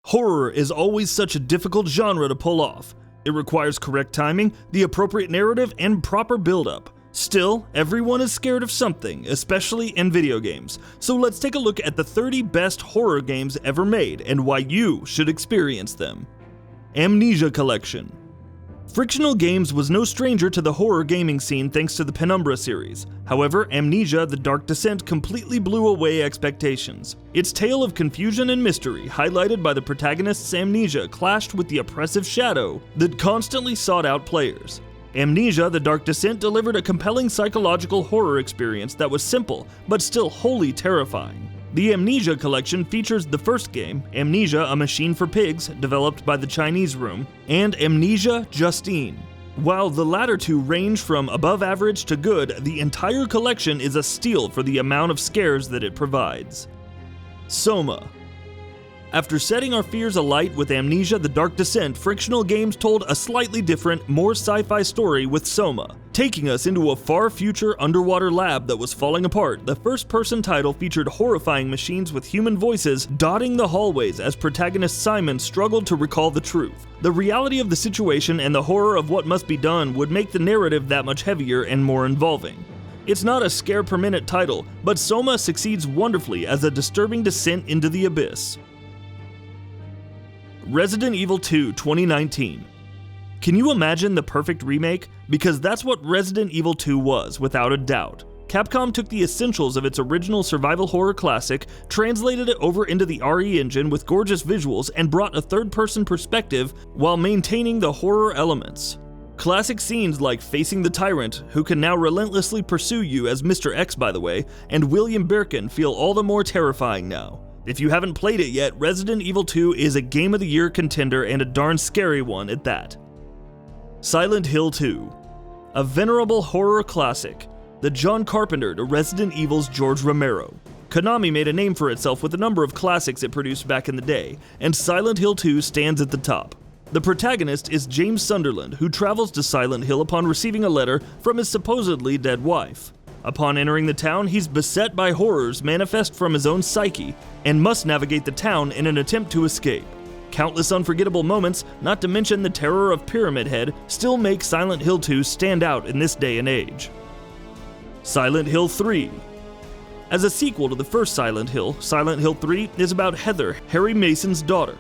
Horror is always such a difficult genre to pull off. It requires correct timing, the appropriate narrative, and proper build-up. Still, everyone is scared of something, especially in video games. So let's take a look at the 30 best horror games ever made and why you should experience them. Amnesia Collection. Frictional Games was no stranger to the horror gaming scene thanks to the Penumbra series. However, Amnesia: The Dark Descent completely blew away expectations. Its tale of confusion and mystery, highlighted by the protagonist's amnesia, clashed with the oppressive shadow that constantly sought out players. Amnesia: The Dark Descent delivered a compelling psychological horror experience that was simple, but still wholly terrifying. The Amnesia Collection features the first game, Amnesia: A Machine for Pigs, developed by the Chinese Room, and Amnesia: Justine. While the latter two range from above average to good, the entire collection is a steal for the amount of scares that it provides. Soma. After setting our fears alight with Amnesia: The Dark Descent, Frictional Games told a slightly different, more sci-fi story with Soma. Taking us into a far future underwater lab that was falling apart, the first-person title featured horrifying machines with human voices dotting the hallways as protagonist Simon struggled to recall the truth. The reality of the situation and the horror of what must be done would make the narrative that much heavier and more involving. It's not a scare-per-minute title, but Soma succeeds wonderfully as a disturbing descent into the abyss. Resident Evil 2 2019. Can you imagine the perfect remake? Because that's what Resident Evil 2 was, without a doubt. Capcom took the essentials of its original survival horror classic, translated it over into the RE engine with gorgeous visuals, and brought a third-person perspective while maintaining the horror elements. Classic scenes like facing the tyrant, who can now relentlessly pursue you as Mr. X by the way, and William Birkin feel all the more terrifying now. If you haven't played it yet, Resident Evil 2 is a Game of the Year contender and a darn scary one at that. Silent Hill 2. A venerable horror classic, the John Carpenter to Resident Evil's George Romero. Konami made a name for itself with a number of classics it produced back in the day, and Silent Hill 2 stands at the top. The protagonist is James Sunderland, who travels to Silent Hill upon receiving a letter from his supposedly dead wife. Upon entering the town, he's beset by horrors manifest from his own psyche, and must navigate the town in an attempt to escape. Countless unforgettable moments, not to mention the terror of Pyramid Head, still make Silent Hill 2 stand out in this day and age. Silent Hill 3. As a sequel to the first Silent Hill 3 is about Heather, Harry Mason's daughter.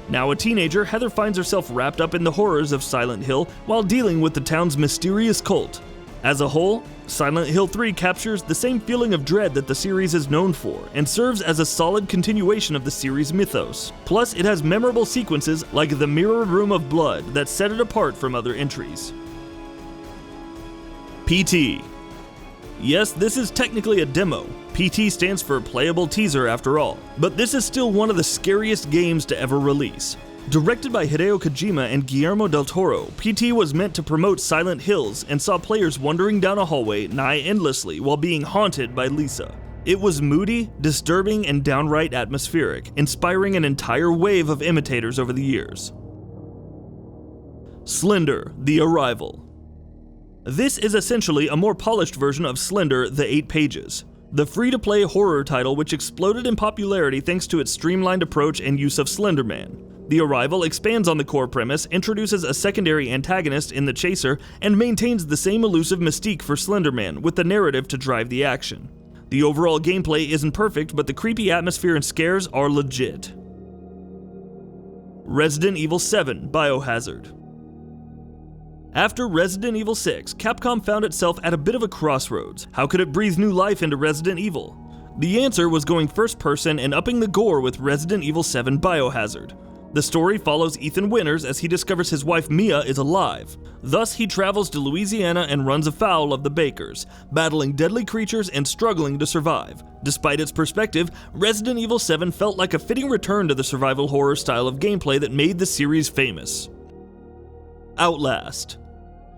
Now a teenager, Heather finds herself wrapped up in the horrors of Silent Hill while dealing with the town's mysterious cult. As a whole, Silent Hill 3 captures the same feeling of dread that the series is known for, and serves as a solid continuation of the series' mythos. Plus, it has memorable sequences like the Mirror Room of Blood that set it apart from other entries. PT. Yes, this is technically a demo. PT stands for Playable Teaser after all, but this is still one of the scariest games to ever release. Directed by Hideo Kojima and Guillermo del Toro, PT was meant to promote Silent Hills and saw players wandering down a hallway nigh endlessly while being haunted by Lisa. It was moody, disturbing, and downright atmospheric, inspiring an entire wave of imitators over the years. Slender: The Arrival. This is essentially a more polished version of Slender: The 8 Pages, the free-to-play horror title which exploded in popularity thanks to its streamlined approach and use of Slender Man. The Arrival expands on the core premise, introduces a secondary antagonist in the Chaser, and maintains the same elusive mystique for Slender Man, with the narrative to drive the action. The overall gameplay isn't perfect, but the creepy atmosphere and scares are legit. Resident Evil 7: Biohazard. After Resident Evil 6, Capcom found itself at a bit of a crossroads. How could it breathe new life into Resident Evil? The answer was going first person and upping the gore with Resident Evil 7: Biohazard. The story follows Ethan Winters as he discovers his wife Mia is alive. Thus, he travels to Louisiana and runs afoul of the Bakers, battling deadly creatures and struggling to survive. Despite its perspective, Resident Evil 7 felt like a fitting return to the survival horror style of gameplay that made the series famous. Outlast.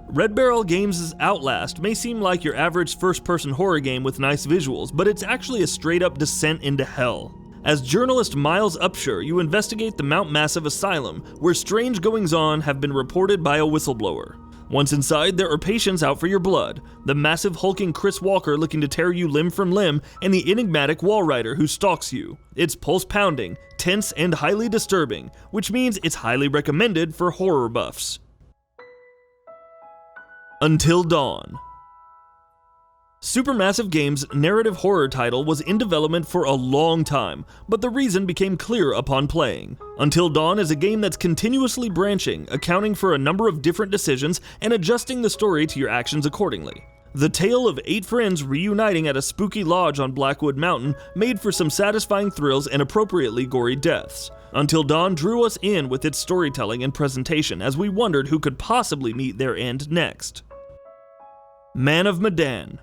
Red Barrel Games' Outlast may seem like your average first-person horror game with nice visuals, but it's actually a straight-up descent into hell. As journalist Miles Upshur, you investigate the Mount Massive Asylum, where strange goings-on have been reported by a whistleblower. Once inside, there are patients out for your blood, the massive hulking Chris Walker looking to tear you limb from limb, and the enigmatic wall rider who stalks you. It's pulse-pounding, tense, and highly disturbing, which means it's highly recommended for horror buffs. Until Dawn. Supermassive Games' narrative horror title was in development for a long time, but the reason became clear upon playing. Until Dawn is a game that's continuously branching, accounting for a number of different decisions and adjusting the story to your actions accordingly. The tale of 8 friends reuniting at a spooky lodge on Blackwood Mountain made for some satisfying thrills and appropriately gory deaths. Until Dawn drew us in with its storytelling and presentation as we wondered who could possibly meet their end next. Man of Medan.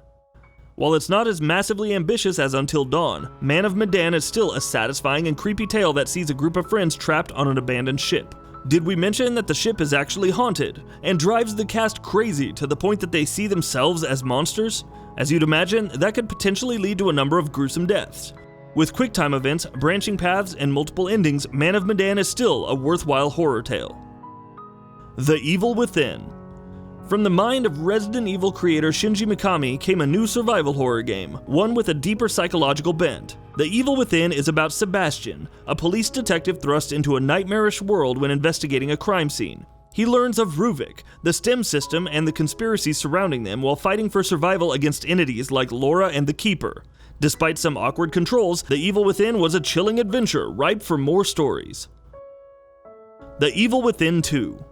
While it's not as massively ambitious as Until Dawn, Man of Medan is still a satisfying and creepy tale that sees a group of friends trapped on an abandoned ship. Did we mention that the ship is actually haunted, and drives the cast crazy to the point that they see themselves as monsters? As you'd imagine, that could potentially lead to a number of gruesome deaths. With quick-time events, branching paths, and multiple endings, Man of Medan is still a worthwhile horror tale. The Evil Within. From the mind of Resident Evil creator Shinji Mikami came a new survival horror game, one with a deeper psychological bent. The Evil Within is about Sebastian, a police detective thrust into a nightmarish world when investigating a crime scene. He learns of Ruvik, the STEM system, and the conspiracies surrounding them while fighting for survival against entities like Laura and the Keeper. Despite some awkward controls, The Evil Within was a chilling adventure ripe for more stories. The Evil Within 2.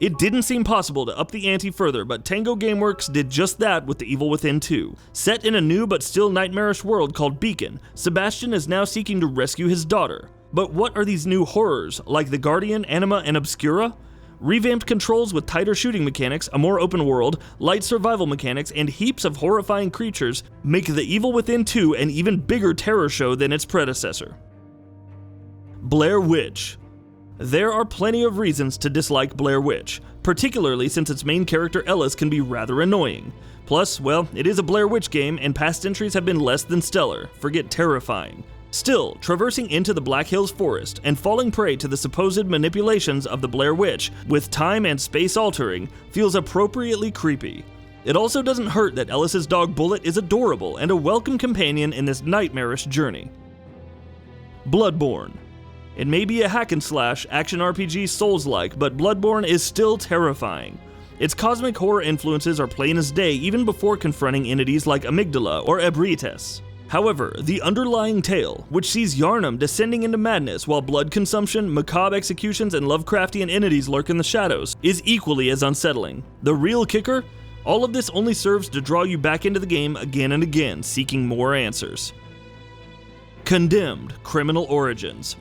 It didn't seem possible to up the ante further, but Tango Gameworks did just that with The Evil Within 2. Set in a new but still nightmarish world called Beacon, Sebastian is now seeking to rescue his daughter. But what are these new horrors, like The Guardian, Anima, and Obscura? Revamped controls with tighter shooting mechanics, a more open world, light survival mechanics, and heaps of horrifying creatures make The Evil Within 2 an even bigger terror show than its predecessor. Blair Witch. There are plenty of reasons to dislike Blair Witch, particularly since its main character Ellis can be rather annoying. Plus, well, it is a Blair Witch game and past entries have been less than stellar, forget terrifying. Still, traversing into the Black Hills Forest and falling prey to the supposed manipulations of the Blair Witch, with time and space altering, feels appropriately creepy. It also doesn't hurt that Ellis's dog Bullet is adorable and a welcome companion in this nightmarish journey. Bloodborne. It may be a hack-and-slash, action RPG Souls-like, but Bloodborne is still terrifying. Its cosmic horror influences are plain as day even before confronting entities like Amygdala or Ebrites. However, the underlying tale, which sees Yharnam descending into madness while blood consumption, macabre executions, and Lovecraftian entities lurk in the shadows, is equally as unsettling. The real kicker? All of this only serves to draw you back into the game again and again, seeking more answers. Condemned: Criminal Origins.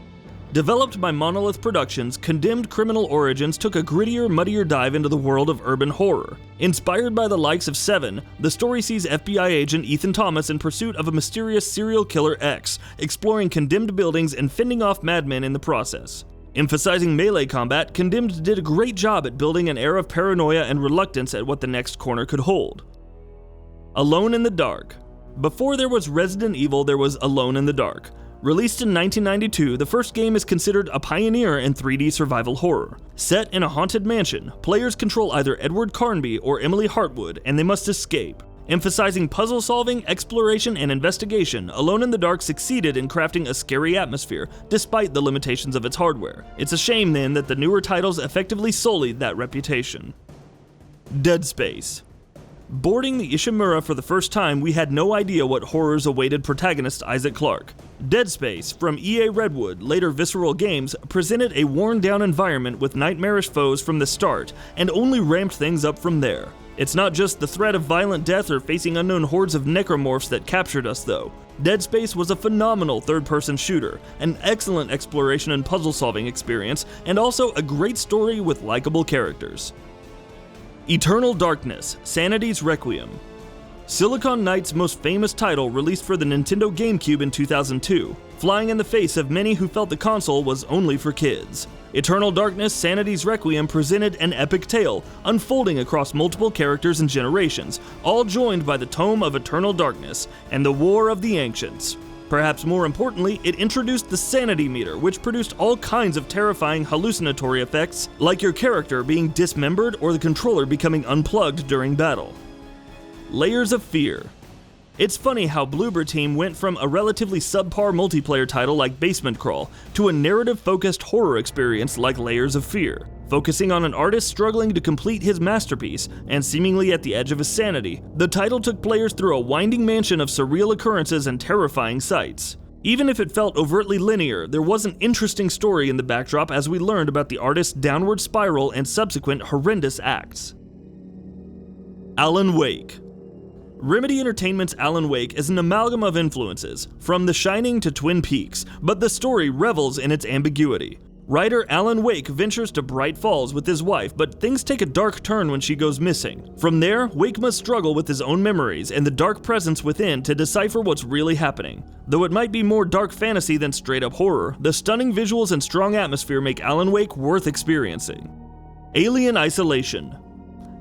Developed by Monolith Productions, Condemned: Criminal Origins took a grittier, muddier dive into the world of urban horror. Inspired by the likes of Seven, the story sees FBI agent Ethan Thomas in pursuit of a mysterious serial killer X, exploring condemned buildings and fending off madmen in the process. Emphasizing melee combat, Condemned did a great job at building an air of paranoia and reluctance at what the next corner could hold. Alone in the Dark. Before there was Resident Evil, there was Alone in the Dark. Released in 1992, the first game is considered a pioneer in 3D survival horror. Set in a haunted mansion, players control either Edward Carnby or Emily Hartwood, and they must escape. Emphasizing puzzle solving, exploration, and investigation, Alone in the Dark succeeded in crafting a scary atmosphere, despite the limitations of its hardware. It's a shame then that the newer titles effectively sullied that reputation. Dead Space. Boarding the Ishimura for the first time, we had no idea what horrors awaited protagonist Isaac Clarke. Dead Space, from EA Redwood, later Visceral Games, presented a worn-down environment with nightmarish foes from the start, and only ramped things up from there. It's not just the threat of violent death or facing unknown hordes of necromorphs that captured us, though. Dead Space was a phenomenal third-person shooter, an excellent exploration and puzzle-solving experience, and also a great story with likable characters. Eternal Darkness: Sanity's Requiem. Silicon Knight's most famous title, released for the Nintendo GameCube in 2002, flying in the face of many who felt the console was only for kids. Eternal Darkness: Sanity's Requiem presented an epic tale, unfolding across multiple characters and generations, all joined by the Tome of Eternal Darkness and the War of the Ancients. Perhaps more importantly, it introduced the sanity meter, which produced all kinds of terrifying hallucinatory effects, like your character being dismembered or the controller becoming unplugged during battle. Layers of fear. It's funny how Bloober Team went from a relatively subpar multiplayer title like Basement Crawl to a narrative-focused horror experience like Layers of Fear, focusing on an artist struggling to complete his masterpiece and seemingly at the edge of his sanity. The title took players through a winding mansion of surreal occurrences and terrifying sights. Even if it felt overtly linear, there was an interesting story in the backdrop as we learned about the artist's downward spiral and subsequent horrendous acts. Alan Wake. Remedy Entertainment's Alan Wake is an amalgam of influences, from The Shining to Twin Peaks, but the story revels in its ambiguity. Writer Alan Wake ventures to Bright Falls with his wife, but things take a dark turn when she goes missing. From there, Wake must struggle with his own memories and the dark presence within to decipher what's really happening. Though it might be more dark fantasy than straight-up horror, the stunning visuals and strong atmosphere make Alan Wake worth experiencing. Alien Isolation.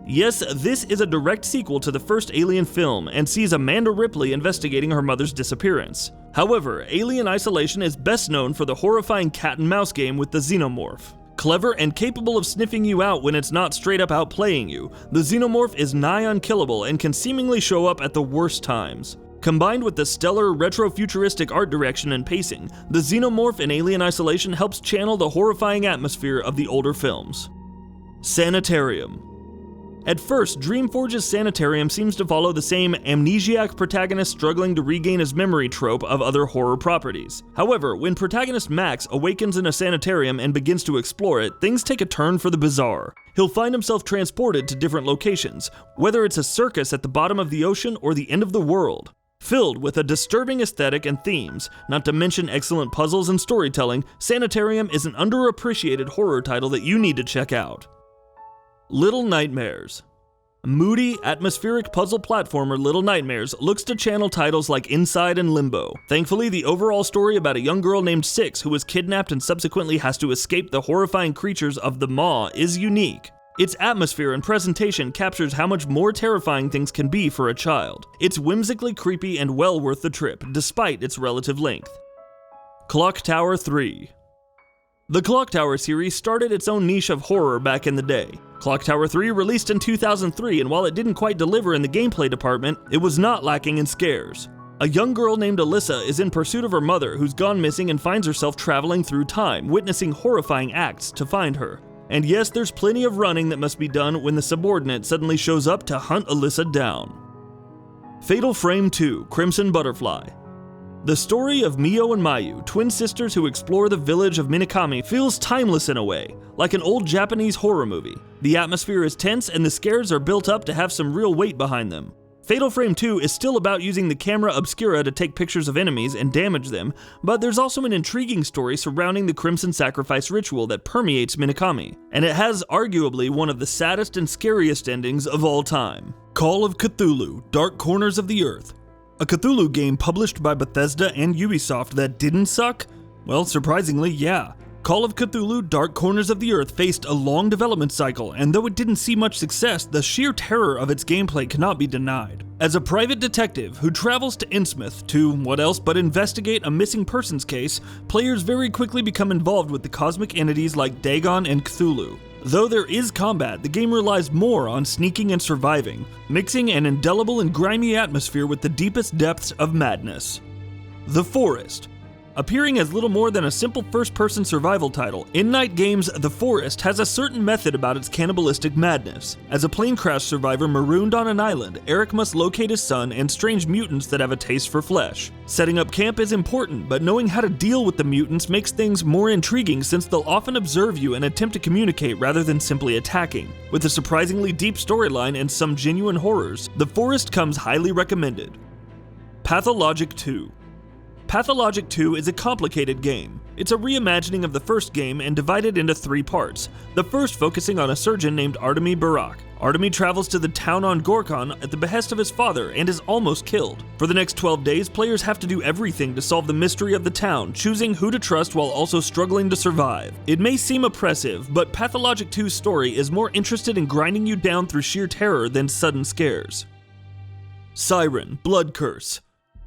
Yes, this is a direct sequel to the first Alien film and sees Amanda Ripley investigating her mother's disappearance. However, Alien Isolation is best known for the horrifying cat and mouse game with the Xenomorph. Clever and capable of sniffing you out when it's not straight up outplaying you, the Xenomorph is nigh unkillable and can seemingly show up at the worst times. Combined with the stellar retro-futuristic art direction and pacing, the Xenomorph in Alien Isolation helps channel the horrifying atmosphere of the older films. Sanitarium. At first, Dreamforge's Sanitarium seems to follow the same amnesiac protagonist struggling to regain his memory trope of other horror properties. However, when protagonist Max awakens in a sanitarium and begins to explore it, things take a turn for the bizarre. He'll find himself transported to different locations, whether it's a circus at the bottom of the ocean or the end of the world. Filled with a disturbing aesthetic and themes, not to mention excellent puzzles and storytelling, Sanitarium is an underappreciated horror title that you need to check out. Little Nightmares. Moody, atmospheric puzzle platformer Little Nightmares looks to channel titles like Inside and Limbo. Thankfully, the overall story about a young girl named Six who was kidnapped and subsequently has to escape the horrifying creatures of the Maw is unique. Its atmosphere and presentation captures how much more terrifying things can be for a child. It's whimsically creepy and well worth the trip, despite its relative length. Clock Tower 3. The Clock Tower series started its own niche of horror back in the day. Clock Tower 3 released in 2003, and while it didn't quite deliver in the gameplay department, it was not lacking in scares. A young girl named Alyssa is in pursuit of her mother, who's gone missing and finds herself traveling through time, witnessing horrifying acts to find her. And yes, there's plenty of running that must be done when the subordinate suddenly shows up to hunt Alyssa down. Fatal Frame 2: Crimson Butterfly. The story of Mio and Mayu, twin sisters who explore the village of Minakami, feels timeless in a way, like an old Japanese horror movie. The atmosphere is tense and the scares are built up to have some real weight behind them. Fatal Frame 2 is still about using the camera obscura to take pictures of enemies and damage them, but there's also an intriguing story surrounding the Crimson Sacrifice ritual that permeates Minakami, and it has arguably one of the saddest and scariest endings of all time. Call of Cthulhu: Dark Corners of the Earth. A Cthulhu game published by Bethesda and Ubisoft that didn't suck? Well, surprisingly, yeah. Call of Cthulhu: Dark Corners of the Earth faced a long development cycle, and though it didn't see much success, the sheer terror of its gameplay cannot be denied. As a private detective who travels to Innsmouth to, what else but investigate a missing persons case, players very quickly become involved with the cosmic entities like Dagon and Cthulhu. Though there is combat, the game relies more on sneaking and surviving, mixing an indelible and grimy atmosphere with the deepest depths of madness. The Forest. Appearing as little more than a simple first-person survival title, In Night Games' The Forest has a certain method about its cannibalistic madness. As a plane crash survivor marooned on an island, Eric must locate his son and strange mutants that have a taste for flesh. Setting up camp is important, but knowing how to deal with the mutants makes things more intriguing since they'll often observe you and attempt to communicate rather than simply attacking. With a surprisingly deep storyline and some genuine horrors, The Forest comes highly recommended. Pathologic 2. Pathologic 2 is a complicated game. It's a reimagining of the first game and divided into 3 parts, the first focusing on a surgeon named Artemi Barak. Artemi travels to the town on Gorkon at the behest of his father and is almost killed. For the next 12 days, players have to do everything to solve the mystery of the town, choosing who to trust while also struggling to survive. It may seem oppressive, but Pathologic 2's story is more interested in grinding you down through sheer terror than sudden scares. Siren: Blood Curse.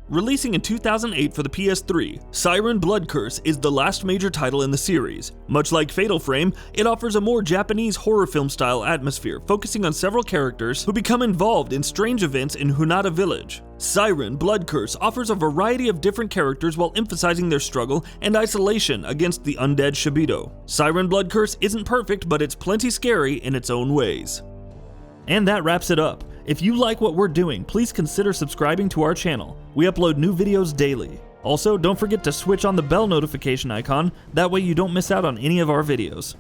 Releasing in 2008 for the PS3, SIREN Blood Curse is the last major title in the series. Much like Fatal Frame, it offers a more Japanese horror film style atmosphere, focusing on several characters who become involved in strange events in Hunada Village. SIREN Blood Curse offers a variety of different characters while emphasizing their struggle and isolation against the undead Shibido. SIREN Blood Curse isn't perfect, but it's plenty scary in its own ways. And that wraps it up. If you like what we're doing, please consider subscribing to our channel. We upload new videos daily. Also, don't forget to switch on the bell notification icon, that way you don't miss out on any of our videos.